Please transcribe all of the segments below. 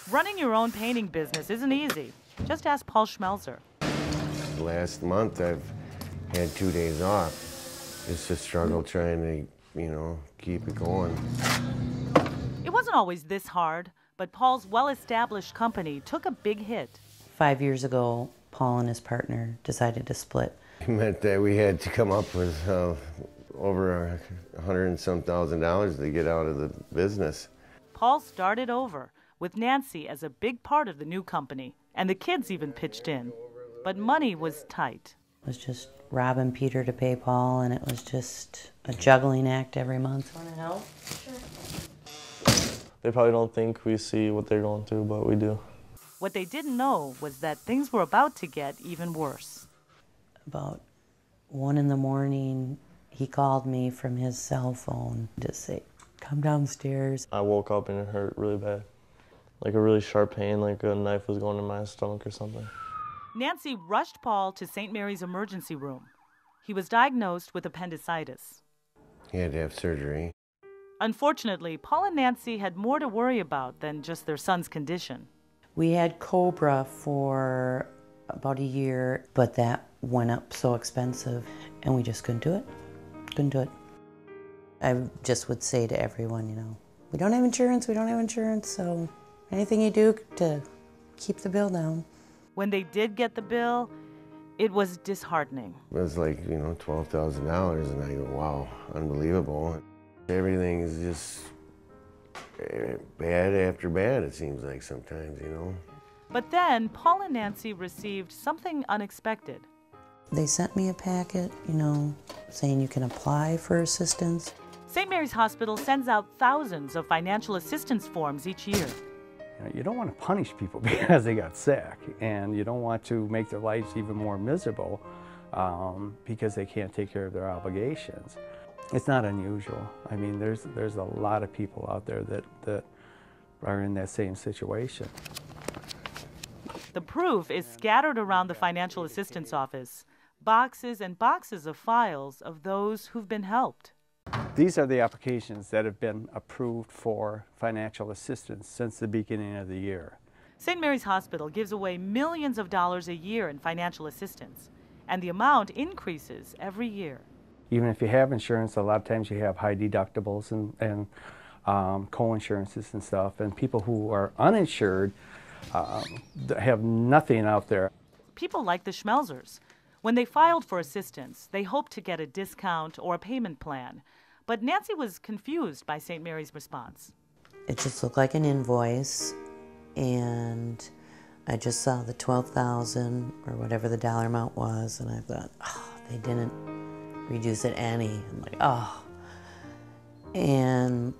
Running your own painting business isn't easy. Just ask Paul Schmelzer. Last month I've had 2 days off. It's a struggle trying to, keep it going. It wasn't always this hard, but Paul's well-established company took a big hit. 5 years ago, Paul and his partner decided to split. It meant that we had to come up with over $100 and some thousand to get out of the business. Paul started over, with Nancy as a big part of the new company, and the kids even pitched in. But money was tight. It was just robbing Peter to pay Paul, and it was just a juggling act every month. Want to help? Sure. They probably don't think we see what they're going through, but we do. What they didn't know was that things were about to get even worse. About 1 in the morning, he called me from his cell phone to say, "Come downstairs." I woke up and it hurt really bad. Like a really sharp pain, like a knife was going in my stomach or something. Nancy rushed Paul to St. Mary's emergency room. He was diagnosed with appendicitis. He had to have surgery. Unfortunately, Paul and Nancy had more to worry about than just their son's condition. We had Cobra for about a year, but that went up so expensive, and we just couldn't do it. Couldn't do it. I just would say to everyone, we don't have insurance, so anything you do to keep the bill down. When they did get the bill, it was disheartening. It was like, $12,000, and I go, wow, unbelievable. Everything is just bad after bad, it seems like sometimes, But then Paul and Nancy received something unexpected. They sent me a packet, saying you can apply for assistance. St. Mary's Hospital sends out thousands of financial assistance forms each year. You don't want to punish people because they got sick, and you don't want to make their lives even more miserable because they can't take care of their obligations. It's not unusual. I mean, there's a lot of people out there that are in that same situation. The proof is scattered around the financial assistance office, boxes and boxes of files of those who've been helped. These are the applications that have been approved for financial assistance since the beginning of the year. St. Mary's Hospital gives away millions of dollars a year in financial assistance, and the amount increases every year. Even if you have insurance, a lot of times you have high deductibles and co-insurances and stuff, and people who are uninsured have nothing out there. People like the Schmelzers. When they filed for assistance, they hoped to get a discount or a payment plan. But Nancy was confused by St. Mary's response. It just looked like an invoice, and I just saw the $12,000 or whatever the dollar amount was, and I thought, they didn't reduce it any. I'm like, and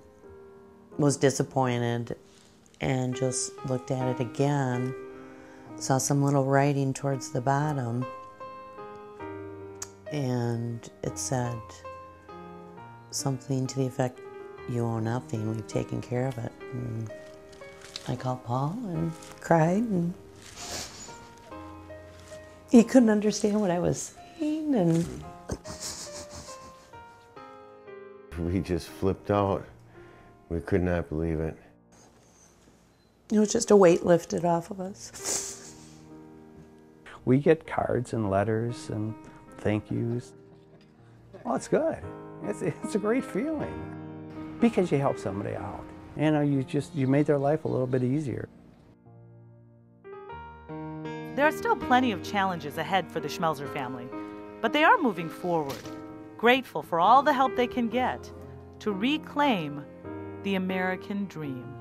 was disappointed, and just looked at it again, saw some little writing towards the bottom, and it said something to the effect, "You owe nothing, we've taken care of it." And I called Paul and cried, and he couldn't understand what I was saying, and We just flipped out. We could not believe it. it was just a weight lifted off of us. We get cards and letters and thank yous. Well, it's good. It's a great feeling because you help somebody out. You made their life a little bit easier. There are still plenty of challenges ahead for the Schmelzer family, but they are moving forward, grateful for all the help they can get to reclaim the American dream.